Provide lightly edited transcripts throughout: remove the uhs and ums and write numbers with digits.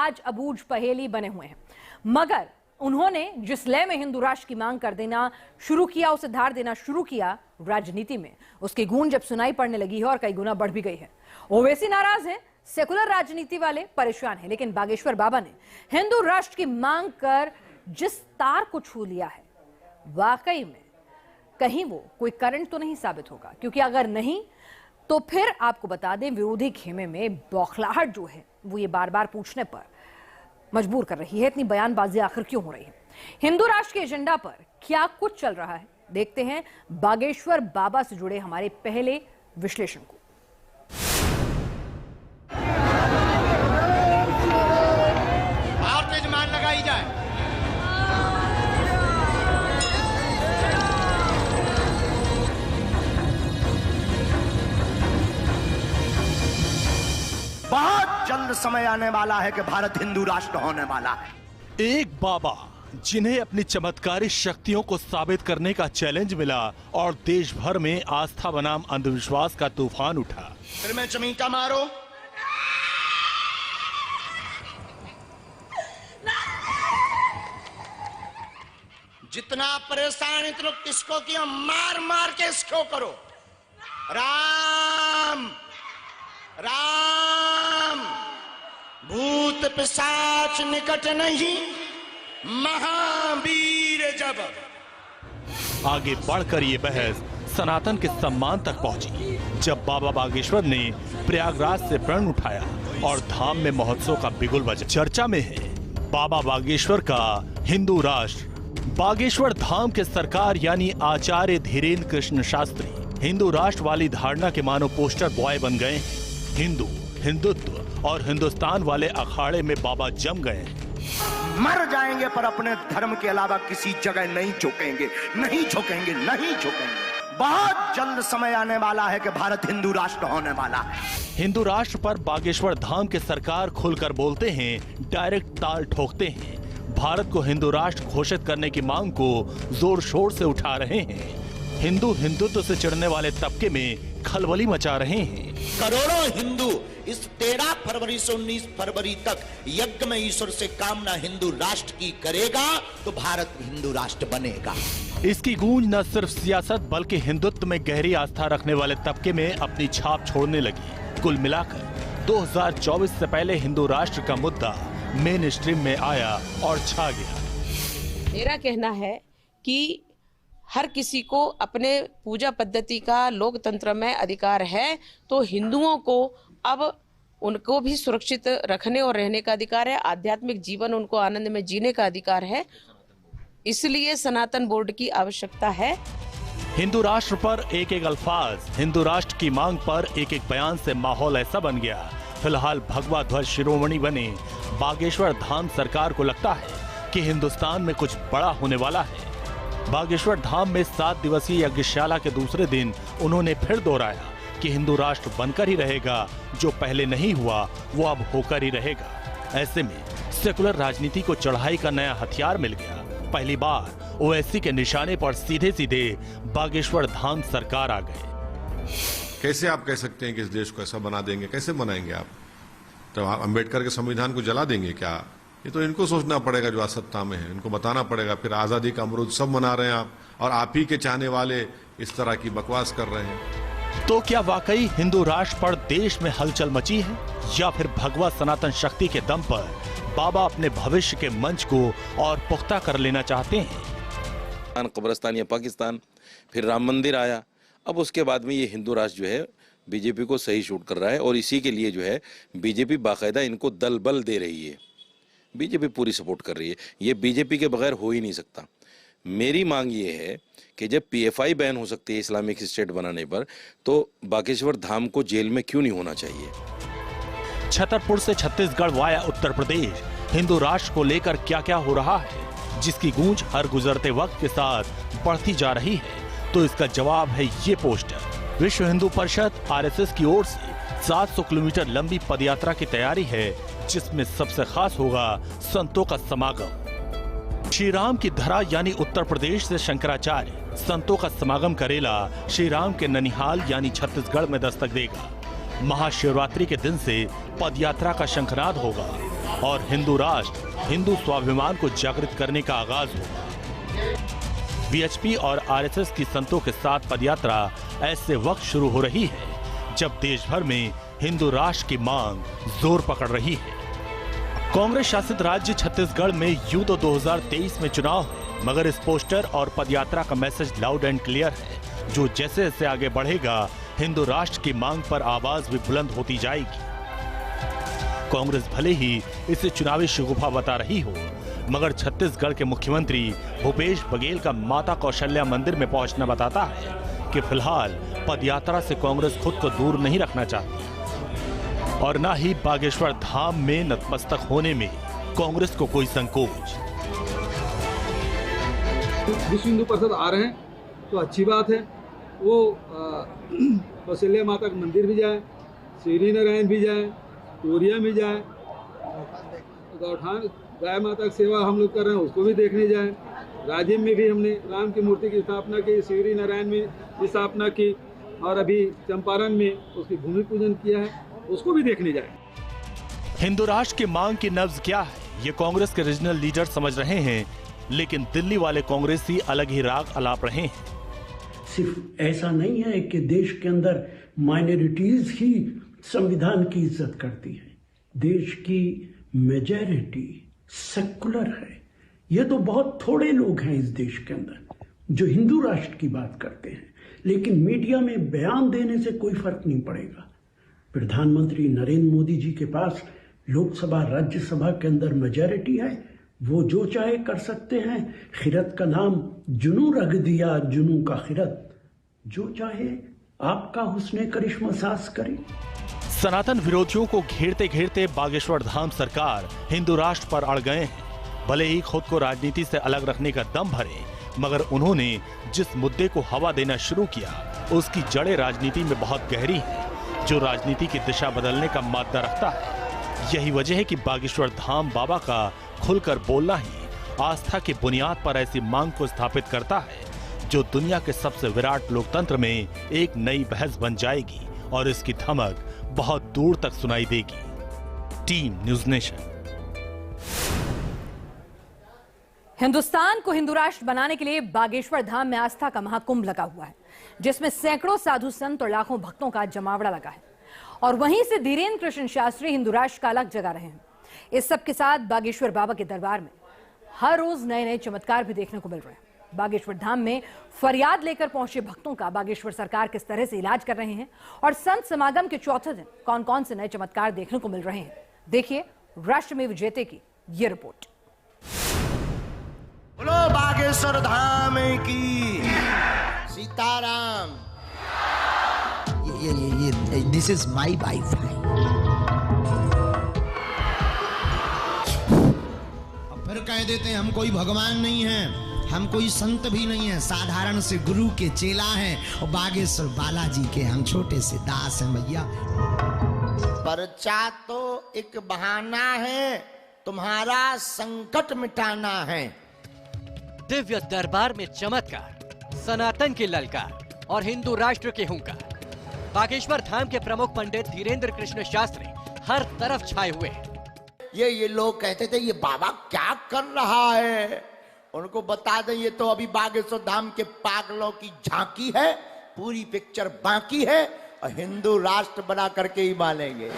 आज अबूझ पहेली बने हुए हैं। मगर उन्होंने जिस लय में हिंदू राष्ट्र की मांग कर देना शुरू किया, उसे धार देना शुरू किया राजनीति में, उसकी गूंज जब सुनाई पड़ने लगी है और कई गुना बढ़ भी गई है। ओवैसी नाराज है, सेकुलर राजनीति वाले परेशान हैं, लेकिन बागेश्वर बाबा ने हिंदू राष्ट्र की मांग कर जिस तार को छू लिया है, वाकई में कहीं वो कोई करंट तो नहीं साबित होगा, क्योंकि अगर नहीं तो फिर आपको बता दें विरोधी खेमे में बौखलाहट जो है वो ये बार बार पूछने पर मजबूर कर रही है, इतनी बयानबाजी आखिर क्यों हो रही है, हिंदू राष्ट्र के एजेंडा पर क्या कुछ चल रहा है। देखते हैं बागेश्वर बाबा से जुड़े हमारे पहले विश्लेषण को। लगाई जाए। बहुत जल्द समय आने वाला है कि भारत हिंदू राष्ट्र होने वाला है। एक बाबा जिन्हें अपनी चमत्कारी शक्तियों को साबित करने का चैलेंज मिला और देश भर में आस्था बनाम अंधविश्वास का तूफान उठा। फिर मैं चमीटा मारो। जितना परेशान इतना किसको किया, मार मार के इसको करो। राम राम भूत पिशाच निकट नहीं, महावीर जब। आगे बढ़कर ये बहस सनातन के सम्मान तक पहुंची जब बाबा बागेश्वर ने प्रयागराज से प्रण उठाया और धाम में महोत्सव का बिगुल बजा। चर्चा में है बाबा बागेश्वर का हिंदू राष्ट्र। बागेश्वर धाम के सरकार यानी आचार्य धीरेन्द्र कृष्ण शास्त्री हिंदू राष्ट्र वाली धारणा के मानो पोस्टर बॉय बन गए। हिंदू, हिंदुत्व और हिंदुस्तान वाले अखाड़े में बाबा जम गए। मर जाएंगे पर अपने धर्म के अलावा किसी जगह नहीं झुकेंगे, नहीं झुकेंगे, नहीं झुकेंगे। बहुत जल्द समय आने वाला है कि भारत हिंदू राष्ट्र होने वाला है। हिंदू राष्ट्र पर बागेश्वर धाम के सरकार खुलकर बोलते हैं, डायरेक्ट ताल ठोकते हैं। भारत को हिंदू राष्ट्र घोषित करने की मांग को जोर शोर से उठा रहे हैं। हिंदू हिंदुत्व से चिढ़ने वाले तबके में खलबली मचा रहे हैं। करोड़ों हिंदू इस 13 फरवरी से 19 फरवरी तक यज्ञ में ईश्वर से कामना हिंदू राष्ट्र की करेगा तो भारत हिंदू राष्ट्र बनेगा। इसकी गूंज न सिर्फ सियासत बल्कि हिंदुत्व में गहरी आस्था रखने वाले तबके में अपनी छाप छोड़ने लगी। कुल मिलाकर 2024 से पहले हिंदू राष्ट्र का मुद्दा मेन स्ट्रीम में आया और छा गया। मेरा कहना है कि हर किसी को अपने पूजा पद्धति का लोकतंत्र में अधिकार है, तो हिंदुओं को अब उनको भी सुरक्षित रखने और रहने का अधिकार है। आध्यात्मिक जीवन उनको आनंद में जीने का अधिकार है, इसलिए सनातन बोर्ड की आवश्यकता है। हिंदू राष्ट्र पर एक एक अल्फाज, हिंदू राष्ट्र की मांग पर एक एक बयान से माहौल ऐसा बन गया। फिलहाल भगवा ध्वज शिरोमणि बने बागेश्वर धाम सरकार को लगता है कि हिंदुस्तान में कुछ बड़ा होने वाला है। बागेश्वर धाम में 7 दिवसीय यज्ञशाला के दूसरे दिन उन्होंने फिर दोहराया कि हिंदू राष्ट्र बनकर ही रहेगा, जो पहले नहीं हुआ वो अब होकर ही रहेगा। ऐसे में सेकुलर राजनीति को चढ़ाई का नया हथियार मिल गया। पहली बार ओवैसी के निशाने पर सीधे सीधे बागेश्वर धाम सरकार आ गए। कैसे आप कह सकते हैं कि इस देश को ऐसा बना देंगे? कैसे बनाएंगे आप? तो आप अंबेडकर के संविधान को जला देंगे क्या? ये तो इनको सोचना पड़ेगा जो सत्ता में है, इनको बताना पड़ेगा। फिर आजादी का अमरूद सब मना रहे हैं आप, और आप ही के चाहने वाले इस तरह की बकवास कर रहे हैं। तो क्या वाकई हिंदू राष्ट्र पर देश में हलचल मची है, या फिर भगवा सनातन शक्ति के दम पर बाबा अपने भविष्य के मंच को और पुख्ता कर लेना चाहते हैं? कब्रिस्तान या पाकिस्तान, फिर राम मंदिर आया, अब उसके बाद में ये हिंदू राष्ट्र जो है बीजेपी को सही शूट कर रहा है, और इसी के लिए जो है बीजेपी बाकायदा इनको दल बल दे रही है। बीजेपी पूरी सपोर्ट कर रही है, ये बीजेपी के बगैर हो ही नहीं सकता। मेरी मांग ये है कि जब पीएफआई बैन हो सकती है इस्लामिक स्टेट बनाने पर, तो बागेश्वर धाम को जेल में क्यों नहीं होना चाहिए? छतरपुर से छत्तीसगढ़ वाया उत्तर प्रदेश, हिंदू राष्ट्र को लेकर क्या क्या हो रहा है, जिसकी गूंज हर गुजरते वक्त के साथ बढ़ती जा रही है, तो इसका जवाब है ये पोस्टर। विश्व हिंदू परिषद आरएसएस की ओर से 700 किलोमीटर लंबी पदयात्रा की तैयारी है, जिसमें सबसे खास होगा संतों का समागम। श्री राम की धरा यानी उत्तर प्रदेश से शंकराचार्य संतों का समागम करेला श्री राम के ननिहाल यानी छत्तीसगढ़ में दस्तक देगा। महाशिवरात्रि के दिन से पदयात्रा का शंखनाद होगा। और हिंदू राष्ट्र, हिंदू स्वाभिमान को जागृत करने का आगाज होगा। बीएचपी और आरएसएस की संतों के साथ पदयात्रा ऐसे वक्त शुरू हो रही है जब देश भर में हिंदू राष्ट्र की मांग जोर पकड़ रही है। कांग्रेस शासित राज्य छत्तीसगढ़ में यूं तो 2023 में चुनाव है, मगर इस पोस्टर और पदयात्रा का मैसेज लाउड एंड क्लियर है, जो जैसे जैसे आगे बढ़ेगा हिंदू राष्ट्र की मांग पर आवाज भी बुलंद होती जाएगी। कांग्रेस भले ही इसे चुनावी शगुफा बता रही हो, मगर छत्तीसगढ़ के मुख्यमंत्री भूपेश बघेल का माता कौशल्या मंदिर में पहुंचना बताता है कि फिलहाल पदयात्रा से कांग्रेस खुद को दूर नहीं रखना चाहती और न ही बागेश्वर धाम में नतमस्तक होने में कांग्रेस को कोई संकोच। विश्व हिंदू परिषद आ रहे हैं तो अच्छी बात है। वो कौशल्या माता का मंदिर भी जाए, श्री नारायण भी जाए, टोरिया भी जाए, गौठान गाय माता की सेवा हम लोग कर रहे हैं उसको भी देखने जाए। राजिम में भी हमने राम की मूर्ति की स्थापना की, श्री नारायण में स्थापना की और अभी चंपारण में उसकी भूमि पूजन किया है, उसको भी देखने जाए। हिंदू राष्ट्र की मांग की नब्ज क्या है ये कांग्रेस के रीजनल लीडर समझ रहे हैं, लेकिन दिल्ली वाले कांग्रेसी अलग ही राग अलाप रहे हैं। सिर्फ ऐसा नहीं है कि देश के अंदर माइनॉरिटीज ही संविधान की इज्जत करती है, देश की मेजॉरिटी सेकुलर है। ये तो बहुत थोड़े लोग हैं इस देश के अंदर जो हिंदू राष्ट्र की बात करते हैं, लेकिन मीडिया में बयान देने से कोई फर्क नहीं पड़ेगा। प्रधानमंत्री नरेंद्र मोदी जी के पास लोकसभा राज्यसभा के अंदर मेजॉरिटी है, वो जो चाहे कर सकते हैं। खिरत का नाम जुनू रख दिया, जुनू का खिरत, जो चाहे आपका हुस्ने करिश्मा सास करे। सनातन विरोधियों को घेरते घेरते बागेश्वर धाम सरकार हिंदू राष्ट्र पर अड़ गए हैं। भले ही खुद को राजनीति से अलग रखने का दम भरे, मगर उन्होंने जिस मुद्दे को हवा देना शुरू किया उसकी जड़ें राजनीति में बहुत गहरी हैं, जो राजनीति की दिशा बदलने का मादा रखता है। यही वजह है कि बागेश्वर धाम बाबा का खुलकर बोलना ही आस्था की बुनियाद पर ऐसी मांग को स्थापित करता है जो दुनिया के सबसे विराट लोकतंत्र में एक नई बहस बन जाएगी और इसकी धमक बहुत दूर तक सुनाई देगी। Team news nation. हिंदुस्तान को हिंदू राष्ट्र बनाने के लिए बागेश्वर धाम में आस्था का महाकुंभ लगा हुआ है, जिसमें सैकड़ों साधु संत और लाखों भक्तों का जमावड़ा लगा है। और वहीं से धीरेन्द्र कृष्ण शास्त्री हिंदू राष्ट्र का अलग जगा रहे हैं। इस सब के साथ बागेश्वर बाबा के दरबार में हर रोज नए नए चमत्कार भी देखने को मिल रहे हैं। बागेश्वर धाम में फरियाद लेकर पहुंचे भक्तों का बागेश्वर सरकार किस तरह से इलाज कर रहे हैं और संत समागम के चौथे दिन कौन कौन से नए चमत्कार देखने को मिल रहे हैं, देखिए राष्ट्र में विजेते की ये रिपोर्ट। बोलो बागेश्वर धाम की सीताराम। ये दिस इज माई वाईफाई। अब फिर कह देते हैं हम कोई भगवान नहीं है, हम कोई संत भी नहीं है, साधारण से गुरु के चेला हैं और बागेश्वर बालाजी के हम छोटे से दास हैं भैया। पर्चा तो एक बहाना है, तुम्हारा संकट मिटाना है। दिव्य दरबार में चमत्कार, सनातन की ललकार और हिंदू राष्ट्र के हुंकार। बागेश्वर धाम के प्रमुख पंडित धीरेन्द्र कृष्ण शास्त्री हर तरफ छाए हुए हैं। ये लोग कहते थे ये बाबा क्या कर रहा है, उनको बता दें ये तो अभी बागेश्वर धाम के पागलों की झांकी है, पूरी पिक्चर बाकी है और हिंदू राष्ट्र बना करके ही मानेंगे।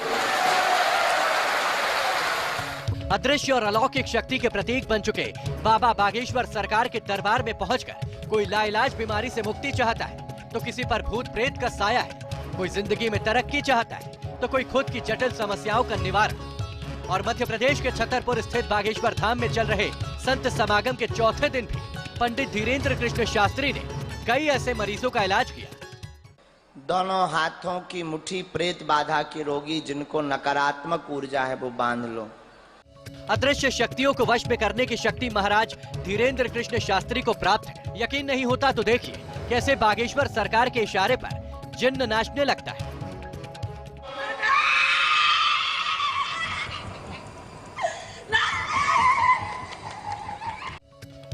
अदृश्य और अलौकिक शक्ति के प्रतीक बन चुके बाबा बागेश्वर सरकार के दरबार में पहुंचकर कोई लाइलाज बीमारी से मुक्ति चाहता है तो किसी पर भूत प्रेत का साया है, कोई जिंदगी में तरक्की चाहता है तो कोई खुद की जटिल समस्याओं का निवारण। और मध्य प्रदेश के छतरपुर स्थित बागेश्वर धाम में चल रहे संत समागम के चौथे दिन भी पंडित धीरेन्द्र कृष्ण शास्त्री ने कई ऐसे मरीजों का इलाज किया। दोनों हाथों की मुट्ठी प्रेत बाधा के रोगी जिनको नकारात्मक ऊर्जा है वो बांध लो। अदृश्य शक्तियों को वश में करने की शक्ति महाराज धीरेन्द्र कृष्ण शास्त्री को प्राप्त है। यकीन नहीं होता तो देखिए कैसे बागेश्वर सरकार के इशारे पर जिन्न नाचने लगता है।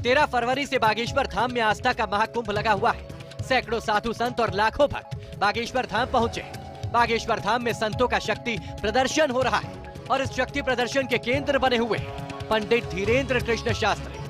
तेरह फरवरी से बागेश्वर धाम में आस्था का महाकुंभ लगा हुआ है। सैकड़ों साधु संत और लाखों भक्त बागेश्वर धाम पहुंचे। बागेश्वर धाम में संतों का शक्ति प्रदर्शन हो रहा है और इस शक्ति प्रदर्शन के केंद्र बने हुए हैं पंडित धीरेन्द्र कृष्ण शास्त्री।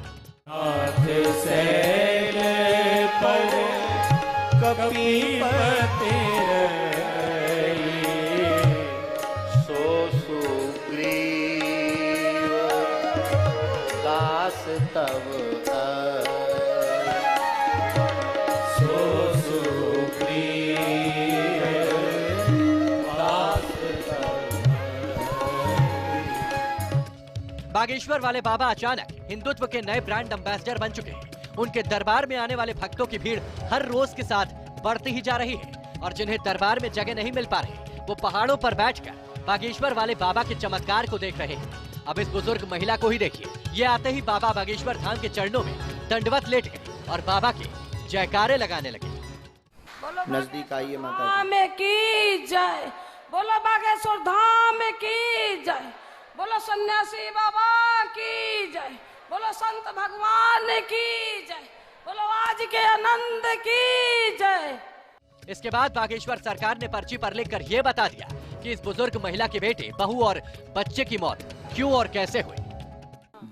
बागेश्वर वाले बाबा अचानक हिंदुत्व के नए ब्रांड एम्बेसडर बन चुके हैं। उनके दरबार में आने वाले भक्तों की भीड़ हर रोज के साथ बढ़ती ही जा रही है और जिन्हें दरबार में जगह नहीं मिल पा रही वो पहाड़ों पर बैठकर बागेश्वर वाले बाबा के चमत्कार को देख रहे हैं। अब इस बुजुर्ग महिला को ही देखिए, ये आते ही बाबा बागेश्वर धाम के चरणों में दंडवत लेट गए और बाबा के जयकारे लगाने लगे। नजदीक आइए माता धाम की जय, बोलो बागेश्वर धाम की जय, बोलो सन्यासी बाबा की जय, बोलो संत भगवान की जय, बोलो आज के आनंद की जय। इसके बाद बागेश्वर सरकार ने पर्ची पर लिखकर ये बता दिया कि इस बुजुर्ग महिला के बेटे, बहू और बच्चे की मौत क्यों और कैसे हुई।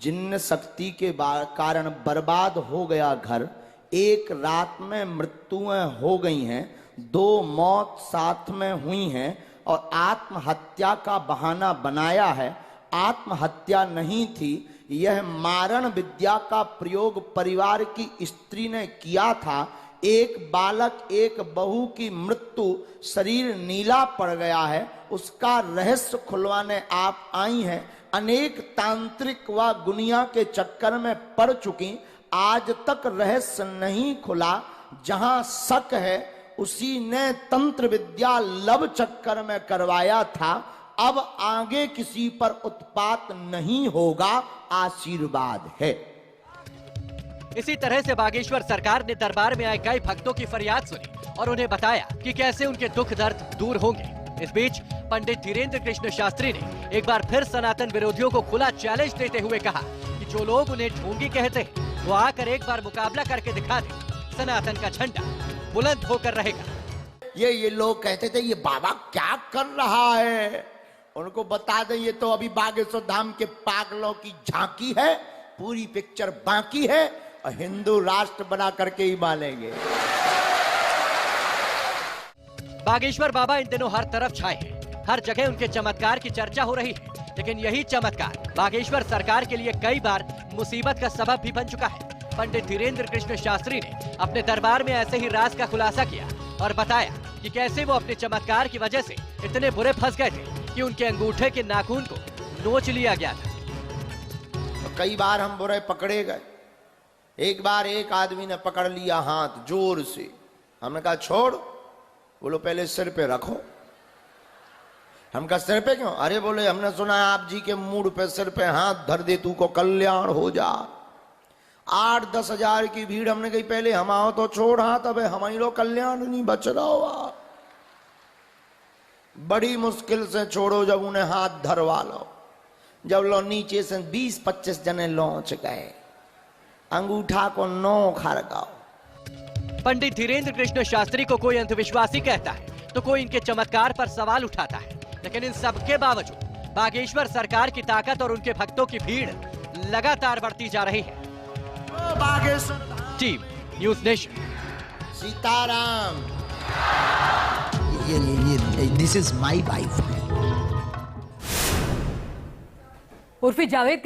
जिन्न शक्ति के कारण बर्बाद हो गया घर, एक रात में मृत्युएं हो गई हैं, 2 मौत साथ में हुई हैं और आत्महत्या का बहाना बनाया है। आत्महत्या नहीं थी, यह मारण विद्या का प्रयोग परिवार की स्त्री ने किया था। एक बालक एक बहू की मृत्यु, शरीर नीला पड़ गया है, उसका रहस्य खुलवाने आप आई हैं। अनेक तांत्रिक व गुनिया के चक्कर में पड़ चुकी, आज तक रहस्य नहीं खुला। जहां शक है उसी ने तंत्र विद्या लव चक्कर में करवाया था। अब आगे किसी पर उत्पात नहीं होगा, आशीर्वाद है। इसी तरह से बागेश्वर सरकार ने दरबार में आए कई भक्तों की फरियाद सुनी और उन्हें बताया कि कैसे उनके दुख दर्द दूर होंगे। इस बीच पंडित धीरेन्द्र कृष्ण शास्त्री ने एक बार फिर सनातन विरोधियों को खुला चैलेंज देते हुए कहा कि जो लोग उन्हें ढोंगी कहते हैं वो आकर एक बार मुकाबला करके दिखा दे, सनातन का झंडा बुलंद होकर रहेगा। ये लोग कहते थे ये बाबा क्या कर रहा है, उनको बता दें ये तो अभी बागेश्वर धाम के पागलों की झांकी है, पूरी पिक्चर बाकी है और हिंदू राष्ट्र बना करके ही मानेंगे। बागेश्वर बाबा इन दिनों हर तरफ छाए हैं, हर जगह उनके चमत्कार की चर्चा हो रही है, लेकिन यही चमत्कार बागेश्वर सरकार के लिए कई बार मुसीबत का सबब भी बन चुका है। पंडित धीरेन्द्र कृष्ण शास्त्री ने अपने दरबार में ऐसे ही राज का खुलासा किया और बताया कि कैसे वो अपने चमत्कार की वजह से इतने बुरे फंस गए थे कि उनके अंगूठे के नाखून को नोच लिया गया था। तो कई बार हम बुरे पकड़े गए। एक बार एक आदमी ने पकड़ लिया हाथ जोर से, हमने कहा छोड़, बोलो पहले सिर पे रखो। हम कहा सिर पे क्यों? अरे बोले हमने सुना है आप जी के मूड पे सिर पे हाथ धर दे तू को कल्याण हो जा। 8-10 हजार की भीड़, हमने कही पहले हम आओ तो छोड़ हाथ, अब हमारी लोग कल्याण नहीं बच रहा हुआ। बड़ी मुश्किल से छोड़ो, जब उन्हें हाथ धरवा लो, जब लो नीचे से 20-25 जने लौंच गए, अंगूठा को नोक खड़काओ। पंडित धीरेन्द्र कृष्ण शास्त्री को कोई अंधविश्वासी कहता है तो कोई इनके चमत्कार पर सवाल उठाता है, लेकिन इन सब के बावजूद बागेश्वर सरकार की ताकत और उनके भक्तों की भीड़ लगातार बढ़ती जा रही है। Team news nation. Sitaram. This is my wife. Urfi Javed